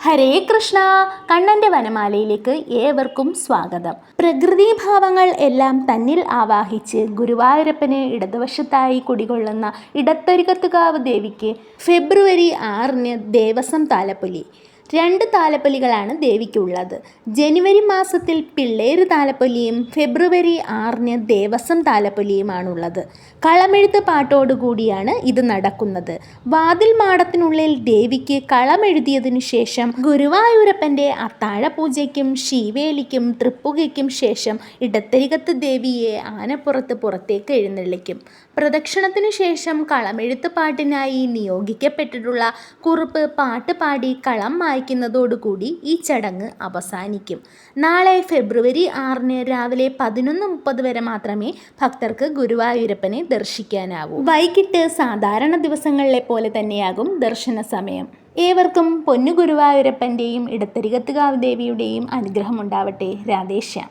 ഹരേ കൃഷ്ണ. കണ്ണൻ്റെ വനമാലയിലേക്ക് ഏവർക്കും സ്വാഗതം. പ്രകൃതിഭാവങ്ങൾ എല്ലാം തന്നിൽ ആവാഹിച്ച് ഗുരുവായൂരപ്പന് ഇടതുവശത്തായി കുടികൊള്ളുന്ന ഇടത്തൊരിക്കത്തുകാവ് ദേവിക്ക് ഫെബ്രുവരി 6 ദേവസം താലപ്പൊലി. 2 താലപ്പൊലികളാണ് ദേവിക്കുള്ളത്. ജനുവരി മാസത്തിൽ പിള്ളേര് താലപ്പൊലിയും ഫെബ്രുവരി 6 ദേവസം താലപ്പൊലിയുമാണുള്ളത്. കളമെഴുത്ത് പാട്ടോടുകൂടിയാണ് ഇത് നടക്കുന്നത്. വാതിൽ മാടത്തിനുള്ളിൽ ദേവിക്ക് കളമെഴുതിയതിനു ശേഷം ഗുരുവായൂരപ്പൻ്റെ അത്താഴപൂജയ്ക്കും ശീവേലിക്കും തൃപ്പുകയ്ക്കും ശേഷം ഇടത്തരികത്ത് ദേവിയെ ആനപ്പുറത്ത് പുറത്തേക്ക് എഴുന്നള്ളിക്കും. പ്രദക്ഷിണത്തിനു ശേഷം കളമെഴുത്ത് പാട്ടിനായി നിയോഗിക്കപ്പെട്ടിട്ടുള്ള കുറുപ്പ് പാട്ട് പാടി കളം മായ്ക്കുന്നതോടുകൂടി ഈ ചടങ്ങ് അവസാനിക്കും. നാളെ ഫെബ്രുവരി 6 രാവിലെ 11:30 വരെ മാത്രമേ ഭക്തർക്ക് ഗുരുവായൂരപ്പനെ ദർശിക്കാനാവൂ. വൈകിട്ട് സാധാരണ ദിവസങ്ങളിലെ പോലെ തന്നെയാകും ദർശന സമയം. ഏവർക്കും പൊന്നു ഗുരുവായൂരപ്പൻ്റെയും ഇടത്തരികത്തുകാവ് ദേവിയുടെയും അനുഗ്രഹം ഉണ്ടാവട്ടെ. രാധേശ്യാം.